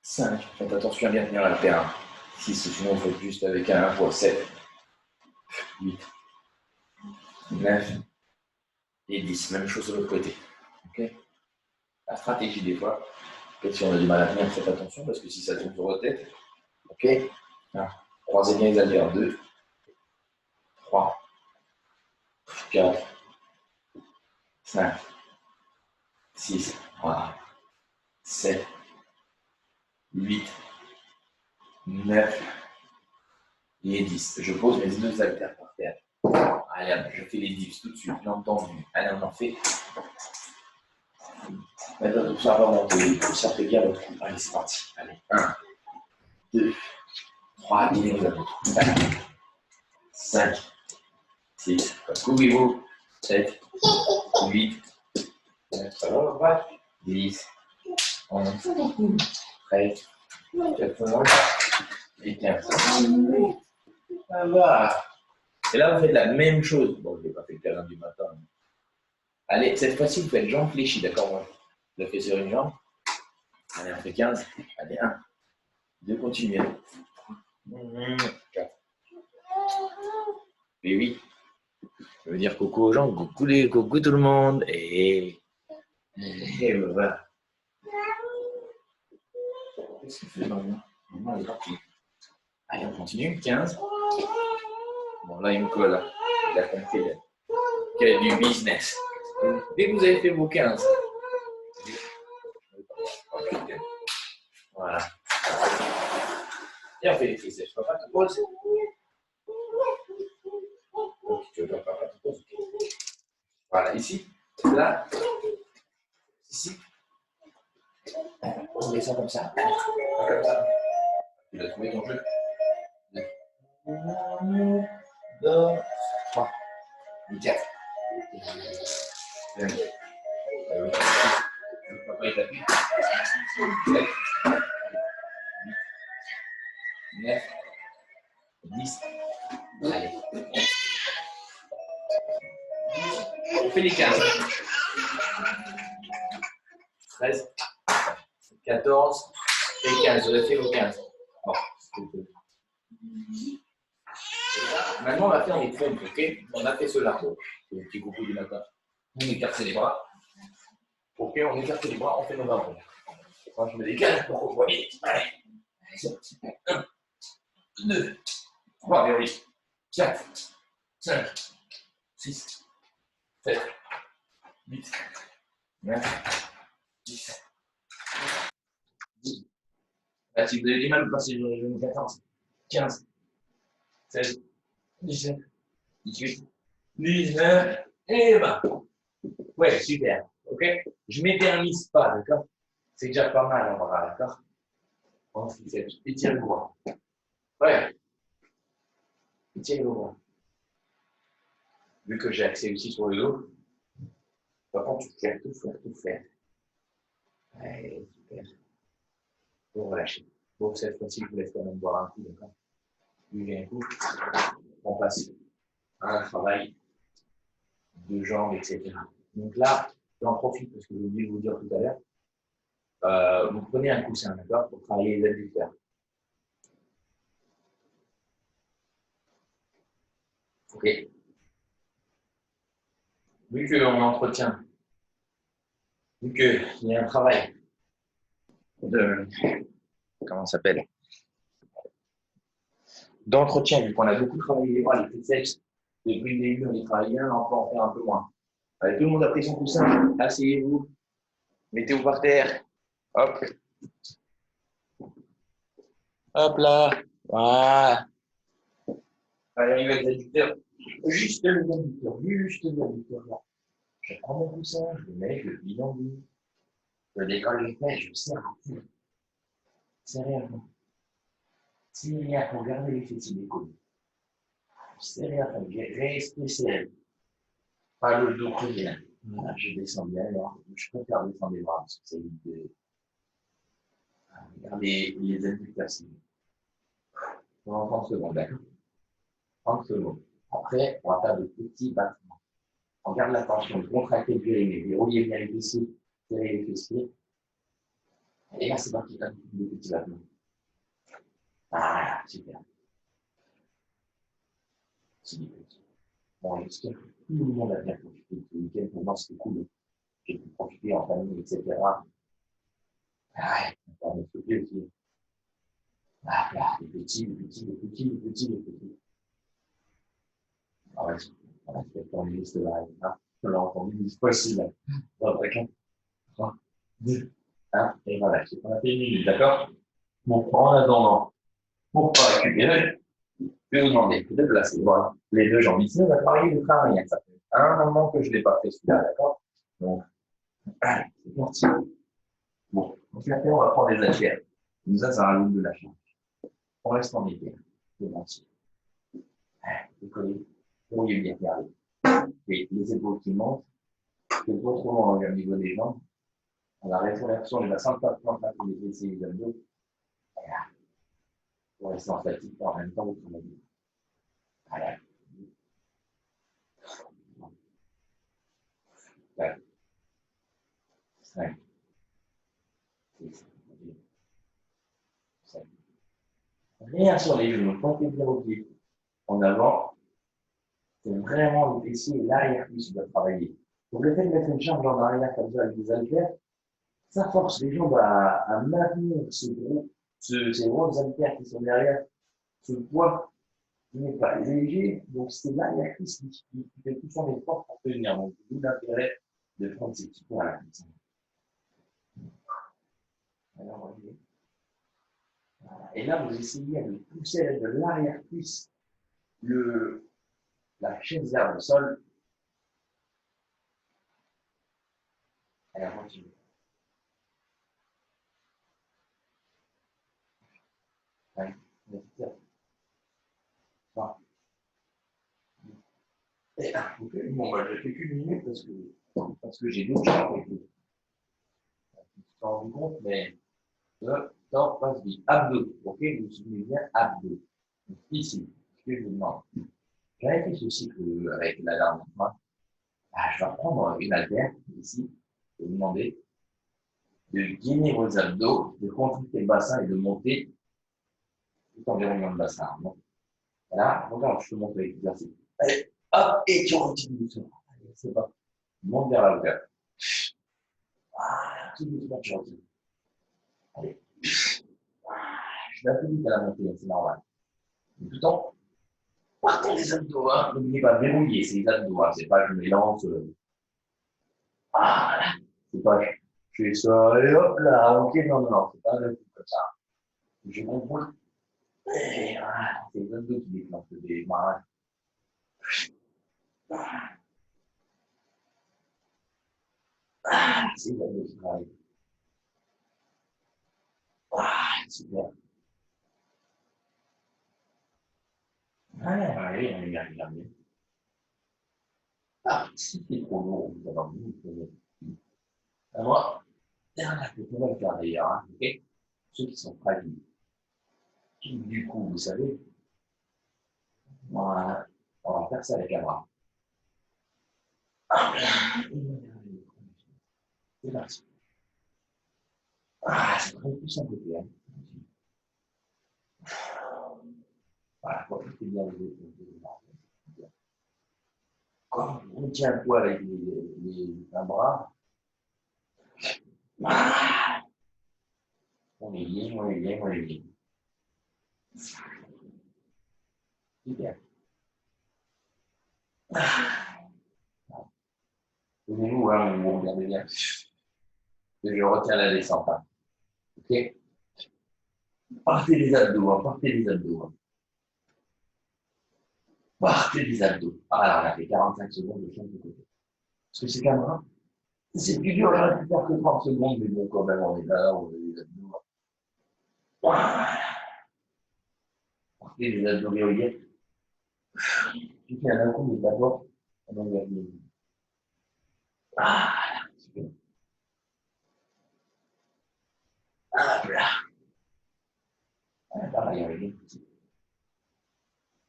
5. Faites attention à bien tenir la paire. 6, sinon vous faites juste avec un poids. 7, 8, 9 et 10. Même chose de l'autre côté. Okay, la stratégie des fois, si on a du mal à tenir, faites attention parce que si ça tombe sur votre tête, ok, croisez bien les alvéoles. 2, 3, 4, 5, 6, voilà. 7, 8, 9 et 10. Je pose mes deux haltères par terre. Allez, je fais les dips tout de suite, bien entendu. Allez, on en fait. Maintenant, tout ça va monter. Ça fait bien votre coup. Allez, c'est parti. Allez, 1, 2, 3, et les abdos. 5, 6, couvrez-vous. 7, 8, 9, ça va, 10, 11, 13, 14, et 15. Ça va. Et là, vous faites la même chose. Bon, je ne l'ai pas fait le lundi matin. Allez, cette fois-ci, vous faites jambe fléchie, d'accord? Moi, je le fais sur une jambe. Allez, on fait 15. Allez, 1, 2, continuez. 4. Et 8. Je veux dire coucou aux gens, coucou tout le monde. Et voilà. Qu'est-ce qu'il fait maintenant? Maman est partie. Allez, on continue. 15. Bon, là, il me colle. Il a compris qu'il y a du business. Dès que vous avez fait vos 15, voilà. Et on fait les triceps. Papa, tu poses. Donc, tu veux pas, papa, tu poses. Voilà, ici, là, ici. On descend comme ça. Comme ça. Tu as trouvé ton jeu. 1, 2, 3, 4. Papa, il t'appuie. 7, 9, 10. Allez. On fait les 15. 13, 14 et 15. Vous avez fait vos 15. Bon. Maintenant, on va faire les pompes, ok? On a fait cela. Le petit coucou du matin. On écarte les bras. Ok, on écarte les bras, on fait nos bras. Moi, je me décale pour qu'on voit bien. Allez. C'est parti. 1, 2, 3, et oui. 4, 5, 6, 7, 8, 9, 10. Là, si vous avez du mal, vous passez le genou 14, 15, 16, 17, 18, 19, et 20. Ouais, super. Ok? Je m'éternise pas, d'accord? C'est déjà pas mal en bras, d'accord? Ensuite, étire le bras. Ouais. Étire le bras. Vu que j'ai accès aussi sur le dos, par contre, tu fais tout faire, tout faire. Ouais, super. Bon, relâchez. Bon, cette fois-ci, je vous laisse quand même boire un coup, d'accord? Buvez un coup. On passe à un travail de jambes, etc. Donc là, j'en profite parce que j'ai oublié de vous dire tout à l'heure. Vous prenez un coussin, d'accord, pour travailler les adducteurs. Ok. Vu qu'on entretient, vu qu'il y a un travail de, comment ça s'appelle, d'entretien, vu qu'on a beaucoup travaillé les bras, les triceps, depuis le début, on les travaille bien, on peut en faire un peu moins. Allez, tout le monde a pris son coussin, asseyez-vous, mettez-vous par terre, hop. Hop là, voilà. Allez, on y va les adducteurs. Juste les adducteurs, juste les adducteurs. Là. Je prends mon coussin, je le mets, je le plie dans le lit. Je décolle les fesses, je serre. Serrez à fond. Serrez à fond. Gardez les fessiers décollés. Serrez à fond. Restez serré. Pas le dos crevé. Voilà, je descends bien. Alors, je préfère descendre les bras parce que ça évite de. Regardez les ailes placées. Pendant 30 secondes, d'accord? 30 secondes. Après, on va faire de petits battements. On garde la tension, contractez le périnée, verrouillez bien les fessiers, serrez les fessiers. Et là, c'est parti, des petits battements. Voilà, super. C'est du petit. Bon, j'espère que tout le monde a bien profité de ce week-end. Pour moi, c'était cool. J'ai pu profiter en famille, etc. Ah, on va se aussi. Ah, là, les petits, les petits, les petits, les petits, les petits. Ah ouais, on va se faire une liste là. On l'a entendu, c'est possible. Bon, d'accord. 3, 2, 1, et voilà, c'est qu'on a fait une minute, d'accord? Bon, en attendant, pour pas récupérer, je vais vous demander de déplacer, voilà, les deux jambes ici, on va travailler le frein arrière. Ça fait un moment que je ne l'ai pas fait celui-là, d'accord? Donc, allez, c'est parti. Bon, donc après, on va prendre les haltères. Comme ça rajoute de la charge. On reste en équerre. C'est parti. Décollez. Pourriez bien regarder. Et les épaules qui montent, c'est pas trop long au niveau des jambes. On a rétroversion, les bassins de patron, les fessiers et les abdos. Voilà. Pour rester en statique en même temps, vous travaillez. Voilà. 4, 5, 6, 7. Rien sur les genoux, portez bien au pied. En avant, c'est vraiment le fessier et l'arrière-cuisse qui doit travailler. Donc le fait de mettre une jambe en arrière comme ça avec des haltères, ça force les jambes à maintenir ces gros haltères qui sont derrière, ce poids qui n'est pas léger, donc c'est l'arrière-cuisse qui fait tout son effort pour tenir. Donc d'où l'intérêt de prendre ces petits points à la cuisse. Alors, voilà. Et là, vous essayez de pousser avec de l'arrière-cuisse la chaise vers le sol. Elle continue. Ouais. Et là, okay. Bon, bah, je fais qu'une minute parce que j'ai d'autres choses avec vous. Je me suis pas rendu compte, mais le temps passe vite. Abdos, ok? Vous vous souvenez bien, abdos. Donc, ici, ce que je vous demande, j'avais fait ce cycle avec la dernière fois. Ah, je vais prendre une haltère ici et vous demander de gainer vos abdos, de contracter le bassin et de monter tout environnement de bassin. Donc, voilà, regarde, je te montre l'exercice. Allez, hop, et tu continues doucement. Allez, c'est pas. Monte vers la hauteur. Voilà, tout doucement, tu retiens. Allez. Voilà, je vais un peu vite à la montée, c'est normal. Mais tout le temps, partons les abdos, hein. N'oubliez pas de verrouiller, c'est les abdos, hein. C'est pas je mélange. Voilà. C'est pas je fais ça et hop là, ok, non, non, non, c'est pas un truc comme ça. Je contrôle. Et voilà, c'est les abdos qui déclenchent des marins. Ah, c'est les abdos qui travaillent. Ah, super. Allez, on y arrive, regardez. Ah, si c'est trop lourd, vous allez en venir. Alors, dernière question, on va le faire d'ailleurs, hein, ok? Ceux qui sont fragiles. Du coup, vous savez, voilà, on va faire ça avec la caméra. C'est parti. Ah, c'est très plus simple que hein. Voilà, profitez bien des quand on tient le poids avec un bras, ah, on est bien, on est bien, on est bien. Super. Ah, tenez-vous, hein, vous regardez bien. Je retiens la descente. Hein. Ok? Partez les abdos, hein, partez les abdos. Hein. Partez les abdos. Ah, on a fait 45 secondes de chaque côté. Parce que c'est caméra, c'est plus dur à faire que 30 secondes, mais bon, quand même, on est là, on a les abdos. Voilà. Portez les abdominaux. Tu fais un coup, mais d'abord, on va regarder. Voilà. Super. Hop là. Pareil avec les petits.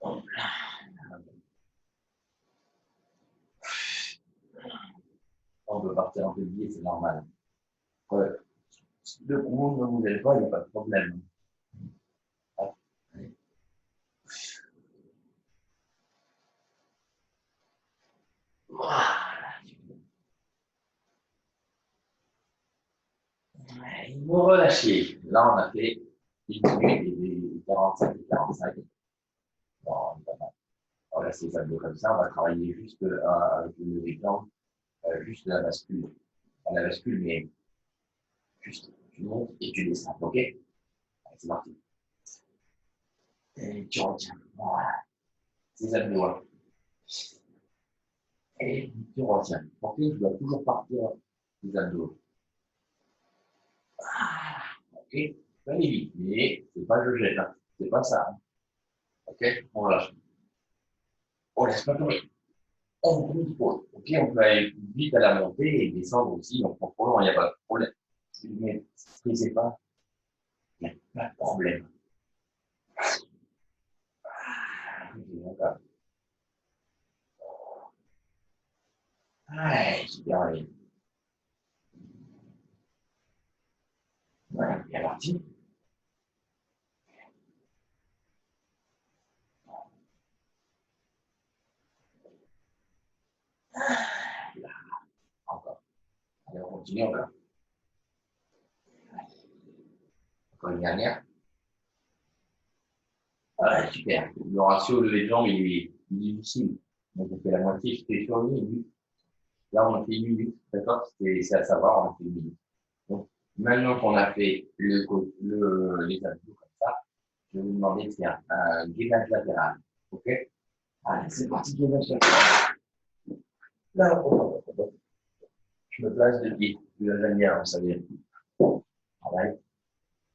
Hop là. On peut partir un peu de biais, c'est normal. Ouais. Le coup, ne vous allez pas, il n'y a pas de problème. Hop. Allez. Voilà. Il faut relâcher. Là, on a fait 10 minutes et 45 et 45. Bon, on va laisser les abdos comme ça. On va travailler juste avec les jambes, juste la bascule. Pas la bascule, mais juste tu montes et tu descends. OK? Allez, c'est parti. Et tu retiens. Voilà. C'est abdos. Hein. Et tu retiens. OK? Tu dois toujours partir des abdos. Voilà. OK? Pas vite, mais c'est pas je jette. Hein. C'est pas ça. Hein. OK? On relâche. On laisse pas tomber. On contrôle. OK? On peut aller vite à la montée et descendre aussi en contrôlant. Il n'y a pas de problème. Ne stressez pas. Il n'y a pas de problème. Allez, super, allez. Voilà, bien parti. Là, encore. Allez, on continue encore. Encore une dernière. Voilà, super. Le ratio de les jambes, il est difficile. Donc, on fait la moitié, j'étais sur une minute. Là, on a fait une minute. D'accord? C'est à savoir, on a fait une minute. Donc, maintenant qu'on a fait les abdos comme ça, je vais vous demander de faire un gainage latéral. OK? Allez, c'est parti, gainage latéral. Là, je me place de pied. J'aime bien, vous savez. Pareil.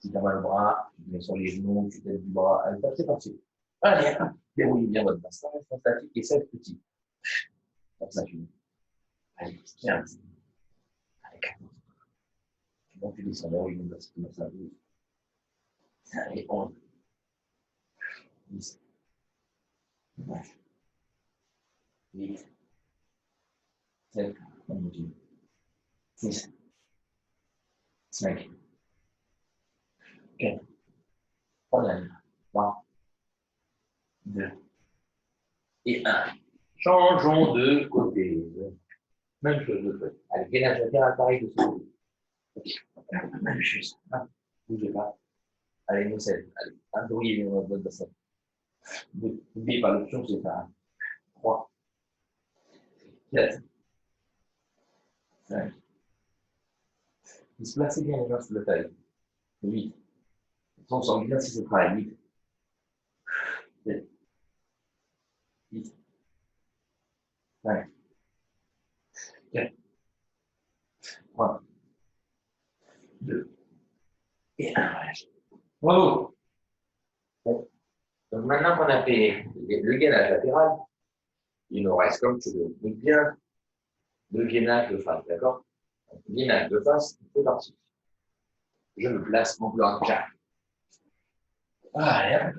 Si tu as mal au bras, tu mets sur les genoux, tu tètes du bras. Allez, c'est parti. Allez, déroulez bien votre bassin, reste statique et 7 petits. Comme ça, tu mets. Allez, 15. Allez, 14. Tu montes, tu descends, déroulez bien votre bassin. Allez, 11. 10. 9. 8. 7. On continue. 6. 5. 4. 3. 2. Et 1. Changeons de côté. Même chose de côté. Allez, gainage latéral, pareil de ce côté. Même chose. Bougez pas. Allez, nous c'est. Allez, indouillez votre bassin. N'oubliez pas, l'option, c'est ça. 3, 4, 5. Displacez bien les mains sous la taille. 8. On sent bien si c'est travail. 8. 7. 8. 5. 4. 3. 2. Et 1. Bravo. Bon. Donc maintenant qu'on a fait le gainage latéral, il nous reste comme tu veux. Donc bien le gainage de face, d'accord? Le gainage de face, c'est parti. Je me place en plancha. Allez,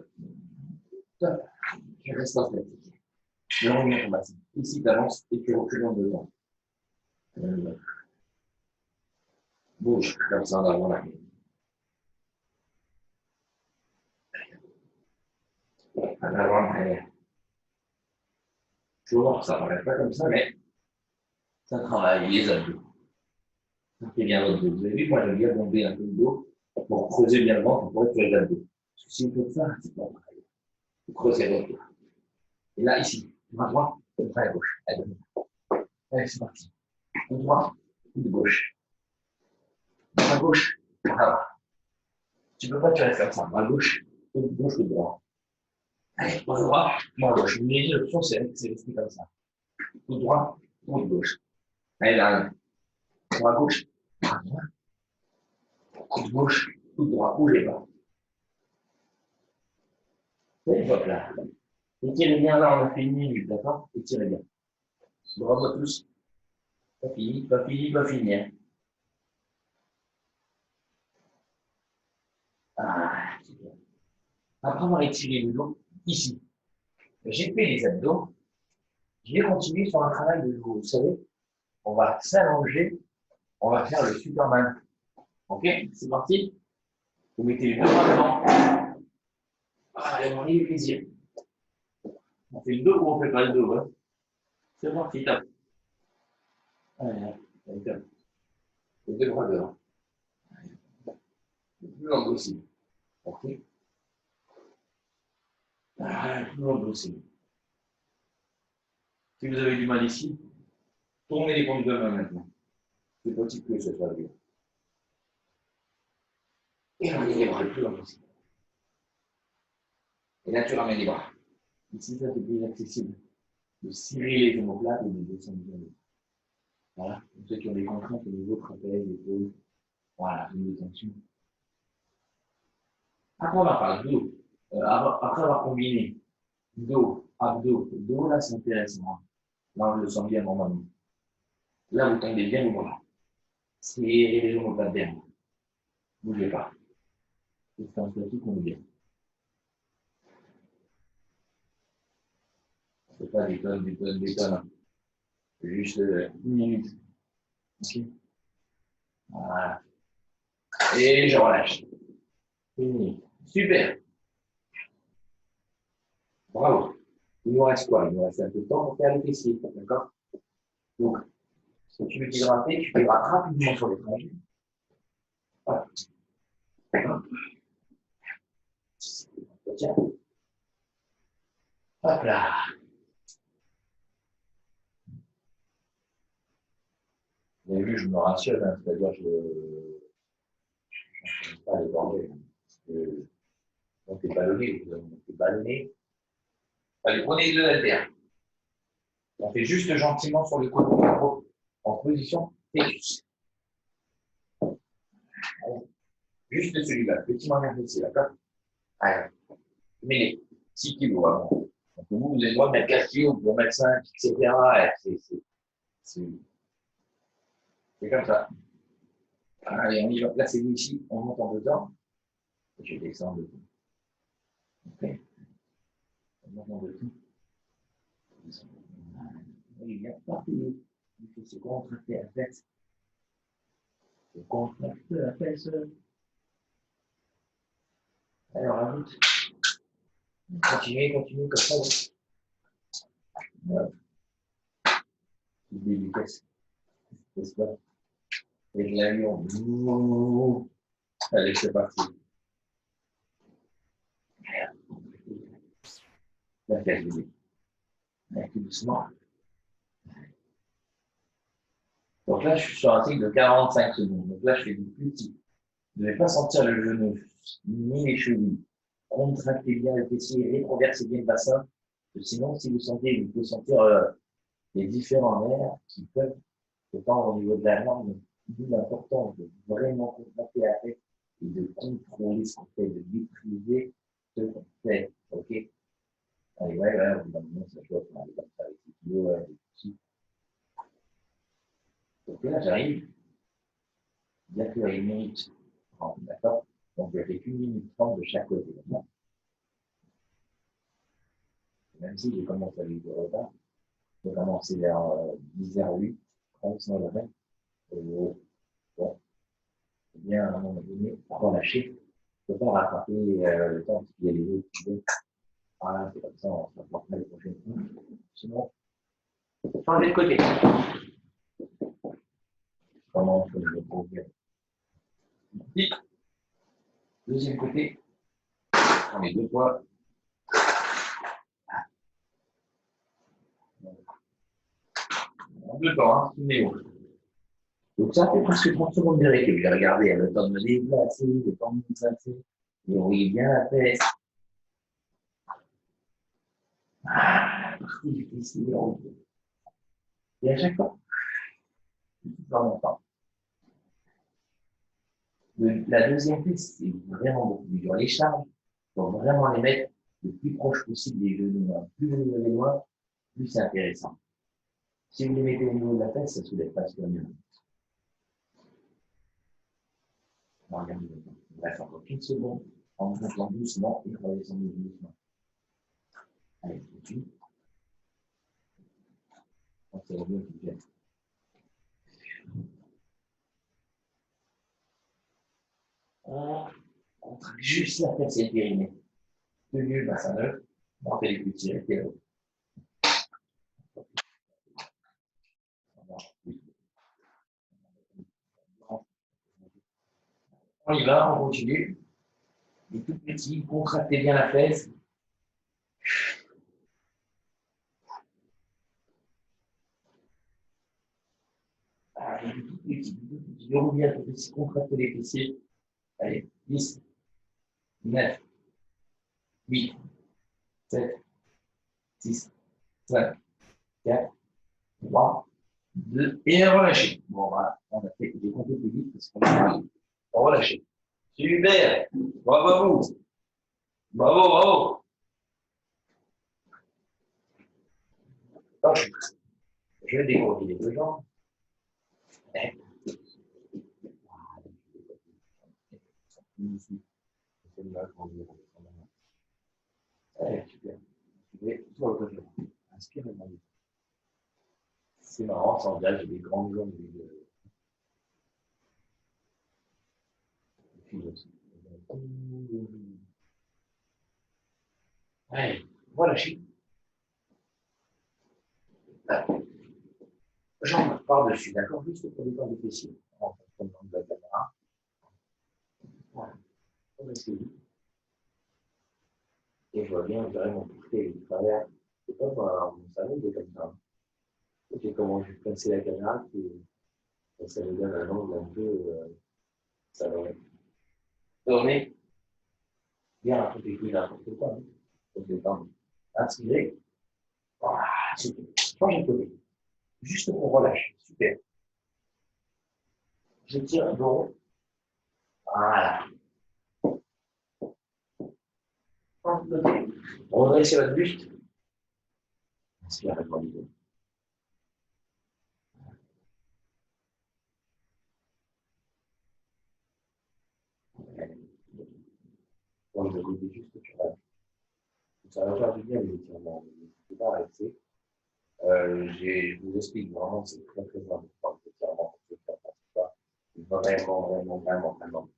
hop. Je reste en statique. Je reviens ton bassin. Ici, tu avances et tu recules en devant. Bouge, comme ça en avant là. En avant, en arrière. Toujours, ça ne paraît pas comme ça, mais ça travaille les abdos. Ça fait bien votre dos. Vous avez vu, moi, j'aime bien bomber un peu le dos pour creuser bien le ventre pour être les abdos. Parce que si vous faites ça, c'est pas pareil. Vous creusez votre dos. Et là, ici, bras droit, bras gauche. Allez, c'est parti. Coup droit, coup de gauche. Bras gauche, bras droit. Tu ne peux pas te faire comme ça. Bras gauche, coup de gauche, coup de droit. Allez, bras droit, bras gauche. Mais l'option, c'est rester comme ça. Coup droit, coup de gauche. Allez, là, bras gauche, bras droit. Coup de gauche, coup de droit. Bougez pas. Et hop là. Étirez bien là, on a fait une minute, d'accord? Étirez bien. Bravo à tous. Pas fini, pas fini, pas fini. Hein. Ah, super. Après avoir étiré le dos, ici, j'ai fait les abdos. Je vais continuer sur un travail de dos. Vous savez, on va s'allonger, on va faire le Superman. Ok? C'est parti? Vous mettez les deux bras devant. Allez, on y est plaisir. On fait le dos ou on fait pas le dos, hein? C'est parti, top. Allez, top. Les deux bras devant. Le plus long possible. Ok? Le plus long possible. Si vous avez du mal ici, tournez les paumes de main maintenant. C'est possible que ce soit bien. Et ramenez les bras le plus long possible. Et là, tu ramènes les bras. Ici, ça, c'est plus accessible. De cirer les omoplates et de descendre bien. Voilà. Pour ceux qui ont des contraintes au niveau trapèze, épaules. Voilà, une détention. Après avoir parlé dos, après avoir combiné dos, abdos, dos, là, c'est intéressant. Là, on le sent bien normalement. Là, vous tendez bien vos bras. Serrez les omoplates bien. Bougez pas. C'est un statut qu'on est bien. C'est pas des tonnes, des tonnes, des tonnes. Juste une minute. Ok. Voilà. Et je relâche. Une minute. Super. Bravo. Il nous reste quoi? Il nous reste un peu de temps pour faire les fessiers. D'accord? Donc, si tu veux t'hydrater, tu peux rapidement sur les trajets. Voilà. Tiens. Hop là. Vous avez vu, je me rationne, hein, c'est-à-dire que je ne vais pas déborder. On t'est ballonné, on t'est ballonné. Allez, prenez les deux haltères. On fait juste gentiment sur le côté en position fœtus. Juste celui-là, petit moyen ici, d'accord? Allez, mais 6 kilos avant. Donc vous avez le droit de mettre 4 kilos, vous pouvez mettre 5, etc. C'est comme ça. Allez, on y va. Placez-vous ici, on monte en dedans. Je descends de tout. Ok? On monte en dedans. Il y a partout. Il faut se contracter la fesse. Se contracter la fesse. Alors, ajoute. Continuez, continuez comme ça. Voilà. Des vitesses. N'est-ce pas? Et je l'avion. Allez, c'est parti. La fesse, bébé. Un peu doucement. Donc là, je suis sur un cycle de 45 secondes. Donc là, je fais du plus petit. Vous n'allez pas sentir le genou, ni les chevilles. Contractez bien le fessier, rétroversez bien le bassin. Parce que sinon, si vous sentez, vous pouvez sentir les différents nerfs qui peuvent se tendre au niveau de la langue. D'où l'importance de vraiment contracter la tête et de contrôler ce qu'on fait, de maîtriser ce qu'on fait. OK? Allez, ouais, au bout d'un moment, ça choque, on arrive comme ça avec les kilos, les petits. Donc là, j'arrive, bien que une minute 30, d'accord? Donc, je fais qu'une minute 30 de chaque côté. Même si j'ai commencé avec du retard, j'ai commencé vers 10h08, 39h20. Bon, c'est bien à un moment donné, relâcher. Je ne peux pas rattraper le temps parce qu'il y a les autres qui disent voilà, c'est comme ça, on se rapportera les prochaines fois. Sinon, changez de côté. Comment je le trouve bien. Deuxième côté, on est deux fois. En deux temps, hein, Néo. Donc ça fait presque 30 secondes de récup. J'ai regardé, il y a le temps de me déplacer, le temps de me déplacer. Et on voyait bien la fesse. Ah, parti, ici, et à chaque fois, dans mon temps. La deuxième piste, c'est vraiment beaucoup plus dur. Les charges, il faut vraiment les mettre le plus proche possible des genoux. Hein. Plus vous les avez loin, plus c'est intéressant. Si vous les mettez au niveau de la tête, ça ne soulève pas sur mieux. On va regarder maintenant. Il reste encore 15 secondes en montant doucement et redescendant doucement. Allez, tout de suite. C'est le mieux qui vient. On contracte juste la fessier périnée. Tenue, bassin neuf. Montez les cuisses et l'autre. On y va, on continue. Les tout petits, contractez bien la fesse. Les tout petits, je reviens tout petit, contractez les fessiers. Allez, 10, 9, 8, 7, 6, 5, 4, 3, 2, et relâchez. Bon, voilà, on a fait, j'ai compté plus vite parce qu'on a relâché. Super, bravo à vous. Bravo, bravo. Hop. Je vais dégourdir les deux jambes. Allez, super. Inspirez, mon Dieu. C'est marrant, ça engage, j'ai des grandes jambes. Allez, voilà, jambes par-dessus, d'accord? Juste pour les corps des fessiers. En fonction de la caméra. Voilà. On va essayer. Et je vois bien vraiment porter le travers. C'est pas mon salon de comme ça. Ok, comment je vais placer la caméra, ça me donne un angle un peu. Ça va tourner. Bien, un peu des couilles n'importe quoi. Donc, détendre. Inspirez. Voilà, super. Changez de côté. Juste pour relâcher. Super. Je tire un dos. Voilà. Change de côté. Redressez votre buste. Inspirez avec mon niveau. Change de côté juste tu relâches. Ça va faire du bien les étirements. Ne faut pas arrêter. Je vous explique vraiment, c'est très très important les étirements pour se faire pas. Vraiment.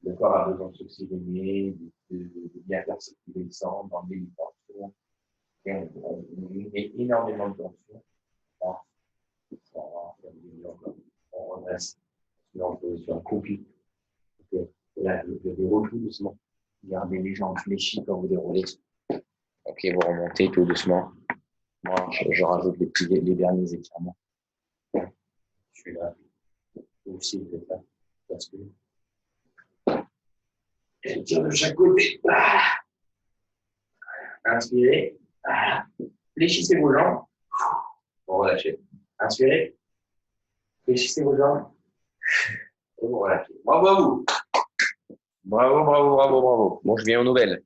Le corps a besoin de s'oxygéner, de bien faire circuler le sang dans les tensions. Et on met énormément de tension. On redresse en position accroupie. Là, je déroule tout doucement. Gardez les jambes fléchies quand vous déroulez. Ok, vous remontez tout doucement. Moi, je rajoute les derniers étirements. Je suis là. Vous aussi, vous êtes là. Parce que je tire de chaque côté. Inspirez. Fléchissez vos jambes. Vous relâchez. Inspirez. Fléchissez vos jambes. Et vous relâchez. Bravo à vous. Bravo. Bon, je viens aux nouvelles.